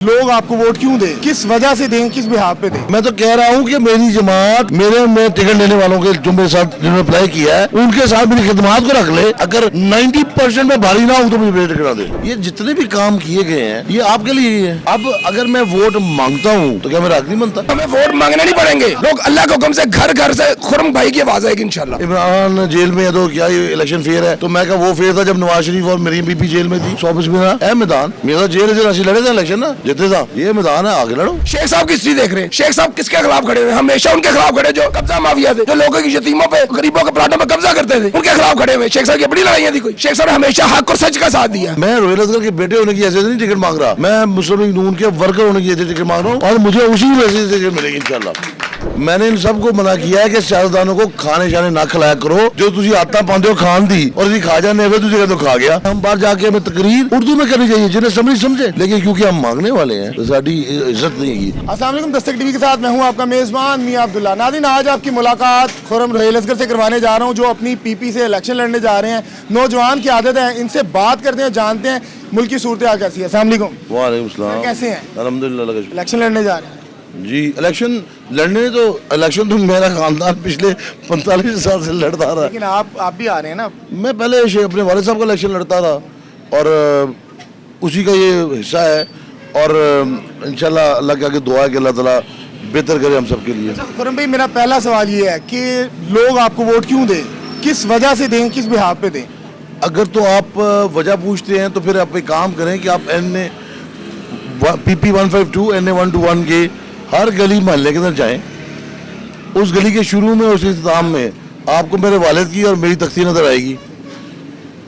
लोग आपको वोट क्यों दें, किस वजह से दें, किस बिहाफ पे दें? मैं तो कह रहा हूँ कि मेरी जमात मेरे में टिकट लेने वालों के जो मेरे साथ जिन्होंने अप्लाई किया है उनके साथ मेरी खिदमत को रख ले। अगर 90% में भारी ना हो तो मुझे टिकट ना दे। ये जितने भी काम किए गए हैं ये आपके लिए ही है। अब अगर मैं वोट मांगता हूँ तो क्या मेरा हक नहीं बनता? हमें वोट मांगने नहीं पड़ेंगे। लोग अल्लाह के हुक्म से घर घर से खुरम भाई की आवाज आएगी इंशाल्लाह। इमरान जेल में है तो क्या ये इलेक्शन फेयर है? तो मैं क्या वो फेयर था जब नवाज शरीफ और मरीम बीबी जेल में थी? 100 मेरा है मैदान, मेरा जेल से राशि लड़े थे इलेक्शन ना जीते था। ये मैदान है, आगे लड़ो। शेख साहब की स्थिति देख रहे हैं। शेख साहब किसके खिलाफ खड़े हुए? हमेशा उनके खिलाफ खड़े जो कब्जा माफिया थे, जो लोगों की यतीमों पे गरीबों के प्लाटों में कब्जा करते थे, उनके खिलाफ खड़े हुए। शेख साहब की बड़ी लड़ाइयां थी कोई। शेख साहब ने हमेशा हक और सच का साथ दिया। मैं रोहिल असगर के बेटे होने की ऐसे नहीं टिकट मांग रहा, मैं मुस्लिम लीग नून के वर्कर होने की ऐसे टिकट मांग रहा हूँ और मुझे उसी वजह से टिकट मिलेगी इंशाल्लाह। मैंने इन सबको मना किया है कि सियासतदानों को खाने शाने ना खिलाया करो। जो तुझे आता पाते हो खान दी और खा जाने तुझे तो खा गया। हम बाहर जाके हमें तकरीर उर्दू में करनी चाहिए जिन्हें समझे, लेकिन क्योंकि हम मांगने वाले हैं तो साड़ी इज्जत नहीं है। अस्सलाम वालेकुम, दस्तक टीवी के साथ मैं हूं आपका मेजबान मियां अब्दुल्ला। नाज़रीन, आज आपकी मुलाकात खुर्रम रोहिल असगर से करवाने जा रहा हूं जो अपनी पीपी से इलेक्शन लड़ने जा रहे हैं। नौजवान की आदत है, इनसे बात करते हैं, जानते हैं मुल्क की सूरत हाल कैसी है। अस्सलाम वालेकुम। वालेकुम सलाम। कैसे हैं? अल्हम्दुलिल्लाह। इलेक्शन लड़ने जा रहे हैं जी इलेक्शन लड़ने तो इलेक्शन तो मेरा खानदान पिछले 45 साल से लड़ता रहा। लेकिन आप भी आ रहे हैं ना? मैं पहले अपने वालिद साहब का इलेक्शन लड़ता था और उसी का ये हिस्सा है और इंशाल्लाह अल्लाह के आगे दुआ है कि अल्लाह ताला बेहतर करे हम सब के लिए। खुर्रम भाई, मेरा पहला सवाल ये है कि लोग आपको वोट क्यों दें, किस वजह से दें, किस बिहाफ पे दें? अगर तो आप वजह पूछते हैं तो फिर आप एक काम करें कि आप NA PP 152 NA 121 के हर गली मोहल्ले के अंदर जाएं। उस गली के शुरू में उस इख्तिताम में आपको मेरे वालिद की और मेरी तख्ती नजर आएगी।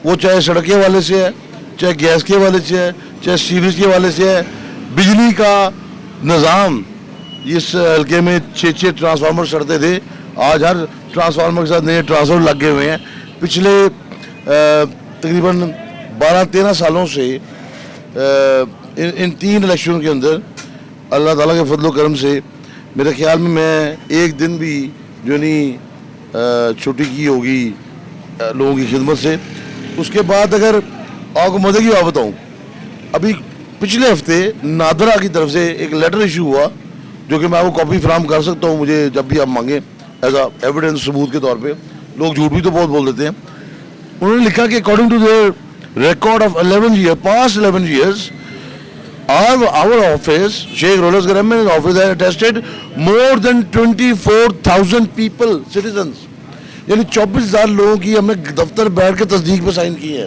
वो चाहे सड़क के वाले से है, चाहे गैस के वाले से है, चाहे सीवरेज के वाले से है। बिजली का निज़ाम इस हल्के में 6 ट्रांसफार्मर सड़ते थे, आज हर ट्रांसफार्मर के साथ नए ट्रांसफार्मर लगे हुए हैं। पिछले तकरीबन 12-13 सालों से इन 3 इलेक्शनों के अंदर अल्लाह ताला के फजल करम से मेरे ख्याल में मैं एक दिन भी जो नहीं छुट्टी की होगी लोगों की खिदमत से। उसके बाद अगर आपको मज़े की बात बताऊँ, अभी पिछले हफ्ते नादरा की तरफ से एक लेटर इशू हुआ जो कि मैं आपको कॉपी फराहम कर सकता हूँ मुझे जब भी आप मांगे एज आ एविडेंस सबूत के तौर पे। लोग झूठ भी तो बहुत बोल देते हैं। उन्होंने लिखा कि according to their record of 11 year past 11 years our office Sheikh Rohil Asgar MN's office has attested more than 24,000 people citizens, यानी 24,000 लोगों की हमने दफ्तर बैठ के तस्दीक पे साइन की है।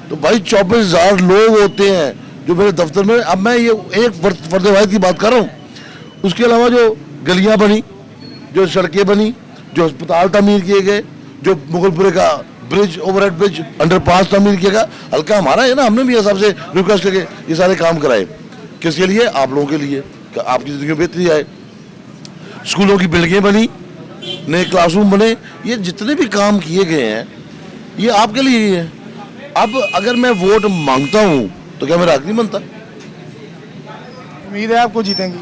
तो भाई 24,000 लोग होते हैं जो मेरे दफ्तर में। अब मैं ये एक फर्द वाहिद की बात कर रहा हूँ, उसके अलावा जो गलियाँ बनी, जो सड़कें बनी, जो अस्पताल तामीर किए गए, जो मुगलपुरे का ब्रिज ओवरहेड ब्रिज अंडरपास तामीर किया गया, हल्का हमारा है ना। हमने भी हिसाब से रिक्वेस्ट करके ये सारे काम कराए। किसके लिए? आप लोगों के लिए, आपकी जिंदगी में बेहतरी आए। स्कूलों की बिल्डिंगें बनी, नए क्लासरूम बने, ये जितने भी काम किए गए हैं ये आपके लिए ही है। अब अगर मैं वोट मांगता हूँ तो क्या मेरा हक नहीं बनता? उम्मीद है आपको जीतेंगी।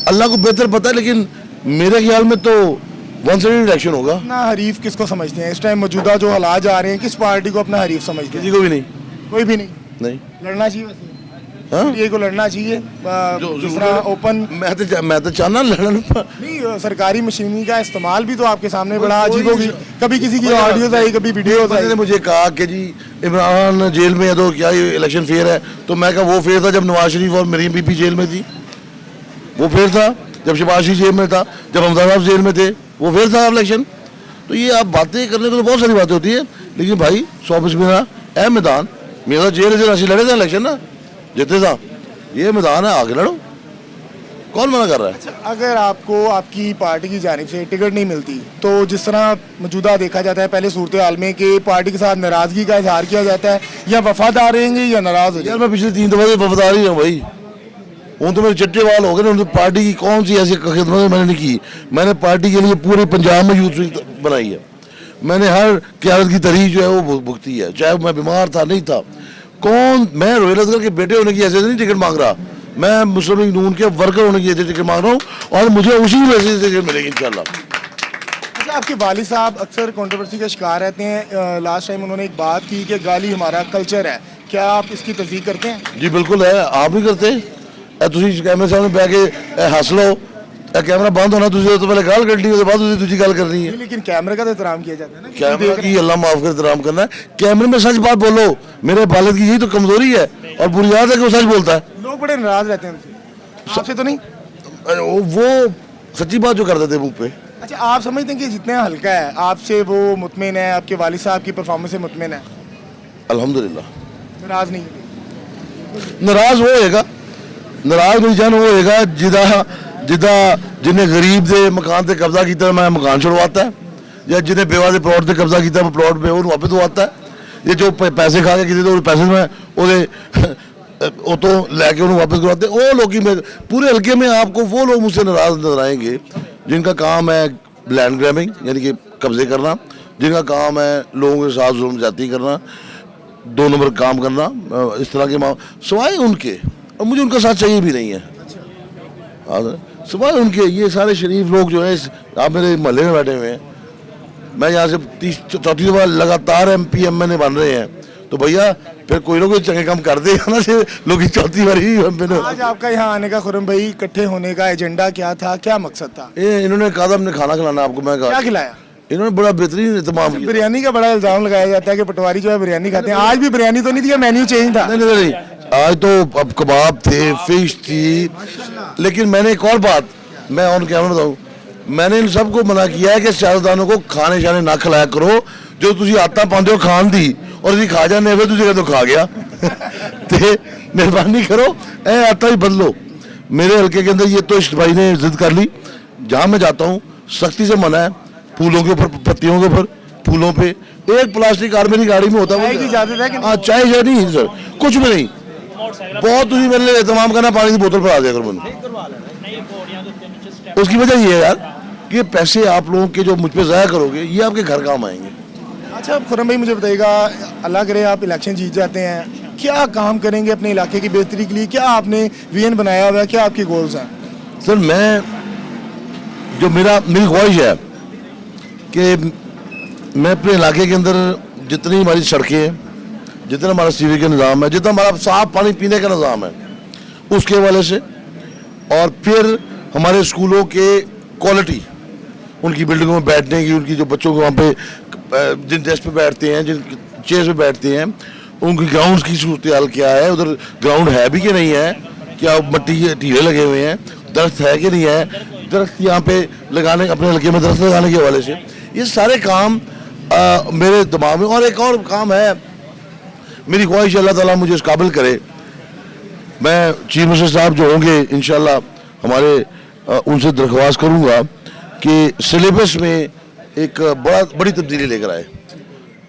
अल्लाह को बेहतर पता है, लेकिन मेरे ख्याल में तो वन साइडेड इलेक्शन होगा। अपना हरीफ किसको समझते हैं इस टाइम मौजूदा जो हालात जा रहे हैं? किस पार्टी को अपना हरीफ समझते हैं? किसी को भी नहीं। कोई भी नहीं? नहीं लड़ना चाहिए वैसे हाँ? ये को लड़ना चाहिए जिस तरह ओपन। मैं तो चाहना लड़ना नहीं, सरकारी मशीनरी का इस्तेमाल भी तो आपके सामने बड़ा अजीब होगी। कभी किसी की ऑडियोज आई, कभी वीडियोज आई। मुझे कहा कि जी इमरान जेल में है तो क्या ये इलेक्शन फेयर है? तो मैं कहा वो फेयर था जब नवाज शरीफ और मरीम बीबी जेल में थी, वो फेयर था जब शहबाज शरीफ जेल में था, जब हमजा साहब जेल में थे, वो फेयर था इलेक्शन। तो ये आप बातें करने को तो बहुत सारी बातें होती है, लेकिन भाई 100 मेरा है मैदान, मेरा जेल से राशि लड़े थे इलेक्शन ना जीते था। ये मैदान है, आगे लड़ो, कौन मना कर रहा है? अगर आपको आपकी पार्टी की जानिब से टिकट नहीं मिलती तो जिस तरह मौजूदा देखा जाता है पहले सूरत हाल में कि पार्टी के साथ नाराजगी का इजहार किया जाता है, या वफादार रहेंगे या नाराज हो यार मैं पिछले 3 दफा से वफादार ही हूँ भाई। उन तो मेरे चिट्टे वाल हो गए ना। पार्टी की कौन सी ऐसी खिदमत मैंने नहीं की? मैंने पार्टी के लिए पूरे पंजाब में यूथ विंग बनाई है। मैंने हर क्यादत की तरीक जो है वो भुगती है, चाहे मैं बीमार था नहीं था। मैं रोहिल असगर के बेटे होने की ऐसे नहीं टिकट मांग रहा, मैं मुस्लिम लीग नून के वर्कर होने की ऐसे टिकट मांग रहा हूँ और मुझे उसी वजह से टिकट मिलेगी इंशाल्लाह। आपके वालिद साहब अक्सर कंट्रोवर्सी का शिकार रहते हैं। लास्ट टाइम उन्होंने एक बात की कि गाली हमारा कल्चर है, क्या आप इसकी तस्दीक करते हैं? जी बिल्कुल है, आप नहीं करते। ਤੁਸੀਂ ਕੈਮਰੇ ਸਾਹਮਣੇ ਬੈ ਕੇ ਹੱਸ ਲਓ, कैमरा बंद होना, तुझे तो पहले गाल कड्डी, उसके बाद तुझी गाल करनी है। लेकिन कैमरे का तो एहतराम किया जाता है ना, कैमरा की अल्लाह माफ कर एहतराम करना है, कैमरे में सच बात बोलो। मेरे वालिद की यही तो कमजोरी है और बुरी आदत है कि वो सच बोलता है। लोग बड़े नाराज रहते हैं उनसे, आपसे तो नहीं? वो सच्ची बात जो कर देते मुंह पे। अच्छा, आप समझते हैं कि जितना हल्का है आपसे वो मुतमिन है, आपके वालिद साहब की परफॉर्मेंस से मुतमिन है? अल्हम्दुलिल्लाह। नाराज नहीं? नाराज होएगा, नाराज नहीं जन होएगा जिदा जिन्हें गरीब दे मकान ते कब्जा किया मैं मकान छुड़वाता है, या जिन्हें बेवा दे प्लॉट ते कब्जा किया मैं प्लॉट पे उन्हें वापस दवाता है। ये जो पैसे खा के किसी तो पैसे में वो तो लैके उन्हें वापस करवाते। वो लोग पूरे हल्के में आपको वो लोग मुझसे नाराज नजर आएंगे जिनका काम है लैंड ग्रैबिंग यानी कि कब्जे करना, जिनका काम है लोगों के साथ जुल्म ज्यादती करना, 2 नंबर काम करना, इस तरह के सिवाय उनके, और मुझे उनका साथ चाहिए भी नहीं है। सिवाय उनके ये सारे शरीफ लोग जो है, आप मेरे मोहल्ले में बैठे हुए हैं, मैं यहाँ से 34 दफा लगातार MP MNA बन रहे हैं, तो भैया फिर कोई ना कोई चंगे काम कर देगा ना, से लोग 4थी बारी। आज आपका यहाँ आने का खुरम भाई, इकट्ठे होने का एजेंडा क्या था, क्या मकसद था? इन्होंने कहा था हमने खाना खिलाना आपको, मैं कहा क्या खिलाया? इन्होंने बड़ा बेहतरीन इंतजाम किया। बिरयानी का बड़ा इल्जाम लगाया जाता है कि पटवारी जो है बिरयानी खाते हैं, आज भी बिरयानी तो नहीं थी, मेन्यू चेंज था? नहीं, आज तो अब कबाब थे, फिश थी, लेकिन मैंने एक और बात मैं ऑन कैमरा बताऊं, मैंने इन सबको मना किया है कि सियासतदानों को खाने शाने ना खिलाया करो, जो तुझे आदत पाते हो खान दी और तुझे खा जाने फिर तुझे तो खा गया। ते मेहरबानी करो ए आता ही बदलो। मेरे हल्के के अंदर ये तो इस भाई ने जिद कर ली, जहाँ मैं जाता हूँ सख्ती से मना है, फूलों के ऊपर, पत्तियों के ऊपर, फूलों पे एक प्लास्टिक कार मेरी गाड़ी में होता है। चाय की इजाजत है कि हाँ, चाय नहीं सर, कुछ भी नहीं, बहुत तुझे मेरे लिए एहतमाम करना, पानी की बोतल पर आ जाएगा मैंने। उसकी वजह ये है यार कि पैसे आप लोगों के जो मुझ पे ज़ाया करोगे ये आपके घर काम आएंगे। अच्छा खुरम भाई, मुझे बताइएगा, अल्लाह करे आप इलेक्शन जीत जाते हैं, क्या काम करेंगे अपने इलाके की बेहतरी के लिए? क्या आपने विजन बनाया हुआ है, क्या आपके गोल्स हैं? सर मेरी ख्वाहिश है कि मैं अपने इलाके के अंदर जितनी हमारी सड़कें हैं, जितना हमारा सीवरेज का निज़ाम है, जितना हमारा साफ पानी पीने का निज़ाम है, उसके हवाले से, और फिर हमारे स्कूलों के क्वालिटी, उनकी बिल्डिंगों में बैठने की, उनकी जो बच्चों को वहाँ पे जिन डेस्क पे बैठते हैं, जिन चेयर्स पे बैठते हैं, उनकी ग्राउंड्स की सूरत हाल क्या है, उधर ग्राउंड है भी कि नहीं है, क्या मट्टी के टीले लगे हुए हैं, दरख्त है कि नहीं है, दरख्त यहाँ पे लगाने, अपने हल्के में दरख्त लगाने के हवाले से, ये सारे काम मेरे दिमाग में। और एक और काम है, मेरी ख्वाहिश अल्लाह ताला मुझे इस काबिल करे, मैं चीफ मिनिस्टर साहब जो होंगे इंशाल्लाह हमारे उनसे दरख्वास्त करूँगा कि सिलेबस में एक बड़ी तब्दीली लेकर आए।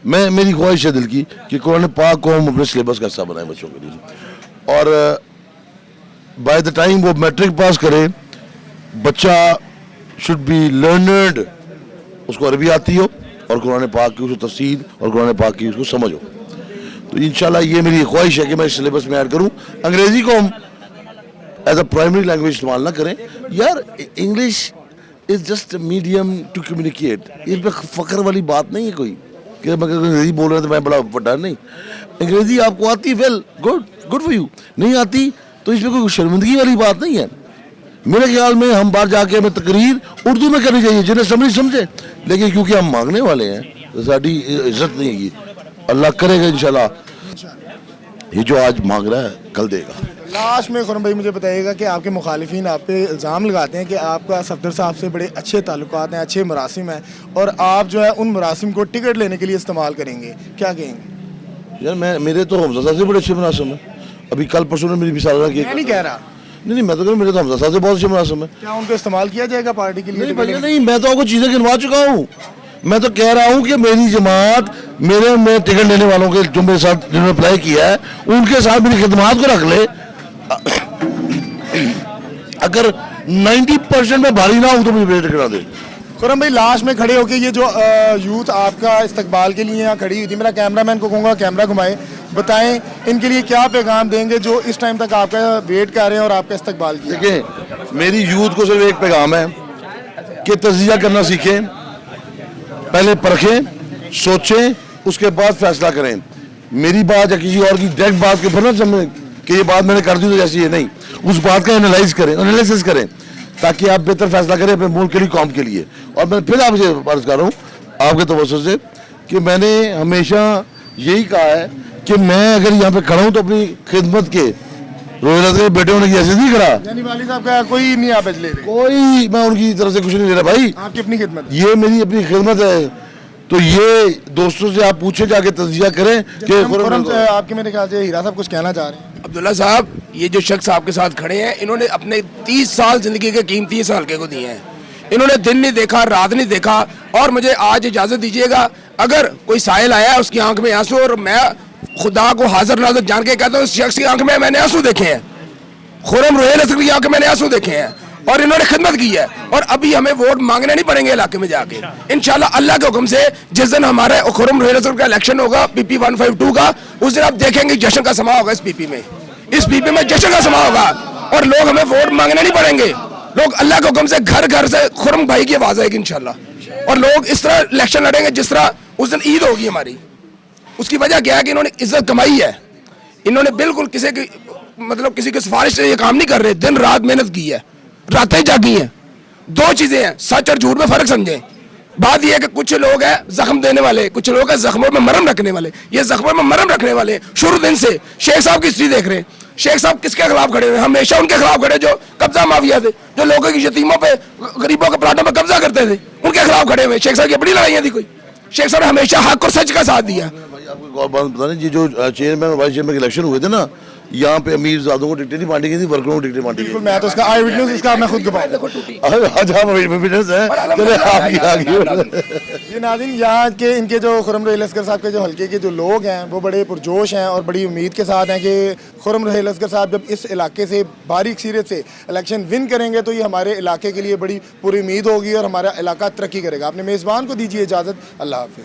मेरी ख्वाहिश है दिल की कि कुरान पाक को हम अपने सिलेबस का हिस्सा बनाएं बच्चों के लिए, और बाय द टाइम वो मैट्रिक पास करे, बच्चा शुड बी लर्नर्ड, उसको अरबी आती हो और कुरान पाक की उसको तफसीर और कुरान पाक की उसको समझ हो। तो इंशाल्लाह ये मेरी ख्वाहिश है कि मैं इस सिलेबस में ऐड करूँ। अंग्रेज़ी को हम एज अ प्राइमरी लैंग्वेज इस्तेमाल ना करें यार, English is just medium to communicate, इसमें फ़ख्र वाली बात नहीं है कोई कि मैं अंग्रेज़ी बोल रहे हैं तो मैं बड़ा बड़ा नहीं। अंग्रेज़ी आपको आती, वेल गुड फॉर यू, नहीं आती तो इसमें कोई शर्मिंदगी वाली बात नहीं है। मेरे ख्याल में हम बाहर जाके हमें तकरीर उर्दू में करनी चाहिए, जिन्हें समझे, लेकिन क्योंकि हम मांगने वाले हैं तो साड़ी इज्जत नहीं है। अल्लाह करेगा इंशाल्लाह, ये जो आज मांग रहा है कल देगा। लास्ट में खुरम भाई मुझे बताइएगा कि आपके मुखालिफिन आप पे इल्ज़ाम लगाते हैं कि आपका सफदर साहब से बड़े अच्छे ताल्लुकात हैं, अच्छे मरासिम हैं, और आप जो है उन मरासिम को टिकट लेने के लिए इस्तेमाल करेंगे, क्या कहेंगे? यार मेरे तो हमजा साहब से बड़े अच्छे मरासिम हैं। अभी कल परसों ने मेरी भी सालगिरह की, मैं नहीं कह रहा, नहीं मैं तो कह रहा मेरे तो हमजा साहब से बहुत अच्छे मरासिम है। क्या उनको इस्तेमाल किया जाएगा पार्टी के लिए? नहीं, मैं तो आपको चीज़ें गिनवा चुका हूँ। मैं तो कह रहा हूँ कि मेरी जमात मेरे टिकट लेने वालों के जो मेरे साथ जिन्होंने अप्लाई किया है उनके साथ मेरी खिदमात को रख ले। अगर 90% में भारी ना हो तो मुझे टिकट ना दे। खुरम भाई लास्ट में खड़े होके ये जो यूथ आपका इस्तकबाल के लिए यहाँ खड़ी हुई थी, मेरा कैमरामैन को कहूँगा कैमरा घुमाए, बताएं इनके लिए क्या पैगाम देंगे जो इस टाइम तक आपका वेट कर रहे हैं और आपका इस्तकबाल किया? देखिए, मेरी यूथ को सिर्फ एक पैगाम है कि तजिया करना सीखें, पहले परखें, सोचें, उसके बाद फैसला करें। मेरी बात या किसी और की डायरेक्ट बात के ऊपर ना समझें कि ये बात मैंने कर दी तो जैसी है, नहीं। उस बात का एनालिसिस करें ताकि आप बेहतर फैसला करें अपने मुल्क के लिए, कौम के लिए। और मैं फिर आपसे अर्ज कर रहा हूँ आपके तवज्जो से कि मैंने हमेशा यही कहा है कि मैं अगर यहाँ पे खड़ा हूँ तो अपनी खिदमत के रोहिल असगर के बेटे होने की हैसियत नहीं खड़ा। यानी वाली साहब का कोई नहीं आप ले रहे, कोई मैं उनकी तरफ से कुछ नहीं ले रहा भाई, आपकी अपनी खिदमत है। ये मेरी अपनी खिदमत है। तो ये दोस्तों से आप पूछे, जाके तजिया करें कि आपके मेरे ख्याल से हीरा साहब कुछ कहना चाह रहे हैं। अब्दुल्ला साहब, ये जो शख्स आपके साथ खड़े हैं, इन्होंने अपने 30 साल जिंदगी के कीमती इस हल्के को दिए हैं। इन्होंने दिन नहीं देखा, रात नहीं देखा। और मुझे आज इजाजत दीजिएगा, अगर कोई साहिल आया है उसकी आंख में आंसू, और मैं खुदा को हाजिर नाज़िर जान के कहता हूँ इस शख्स की आंख में मैंने आंसू देखे हैं, खुर्रम रोहिल असगर की आंख में मैंने आंसू देखे हैं, और इन्होंने खिदमत की है। और अभी हमें वोट मांगने नहीं पड़ेंगे इलाके में जाके, इंशाल्लाह अल्लाह के हुक्म से। जिस दिन हमारे खुर्रम रोहिल असगर का इलेक्शन होगा PP 152 का, उस दिन आप देखेंगे जश्न का समा होगा इस PP में, इस PP में जश्न का समा होगा। और लोग हमें वोट मांगने नहीं पड़ेंगे, लोग अल्लाह के हुक्म से घर घर से खुर्रम भाई की आवाज आएगी इंशाल्लाह। और लोग इस तरह इलेक्शन लड़ेंगे जिस तरह उस दिन ईद होगी हमारी। उसकी वजह क्या है कि इन्होंने इज्जत कमाई है, इन्होंने बिल्कुल किसी की मतलब किसी की सिफारिश से ये काम नहीं कर रहे, दिन रात मेहनत की है, रातें जागी हैं। दो चीजें हैं, सच और झूठ में फर्क समझें। बात यह है कि कुछ लोग हैं जख्म देने वाले, कुछ लोग हैं जख्मों में मरहम रखने वाले। ये जख्मों में मरहम रखने वाले शुरू दिन से शेख साहब की हिस्ट्री देख रहे हैं। शेख साहब किसके खिलाफ खड़े हुए? हमेशा उनके खिलाफ खड़े जो कब्जा माफिया थे, जो लोगों की यतीमों पे, गरीबों के प्लाटों पे कब्जा करते थे, उनके खिलाफ खड़े हुए। शेख साहब की बड़ी लड़ाइयाँ थी कोई। शेख साहब ने हमेशा हक और सच का साथ दिया। आपको एक बात बता दें, ये जो चेयरमैन और वाइस चेयरमैन के इलेक्शन हुए थे ना, यहाँ पे अमीर ज़ादों को टिकटें नहीं बांटी गई थी, वर्करों को टिकटें बांटी गई। मैं तो इसका आई विटनेस, इसका मैं खुद गवाह। आज हम विटनेस हैं, चले आपकी आगे। ये नाज़रीन, यहाँ के इनके जो खुर्रम रोहिल असगर साहब के जो हल्के के जो लोग हैं वो बड़े पुरजोश हैं और बड़ी उम्मीद के साथ हैं कि खुर्रम रोहिल असगर साहब जब इस इलाके से भारी अक्सरियत से इलेक्शन विन करेंगे तो ये हमारे इलाके के लिए बड़ी पूरी उम्मीद होगी और हमारा इलाका तरक्की करेगा। अपने मेज़बान को दीजिए इजाज़त, अल्लाह हाफ़िज़।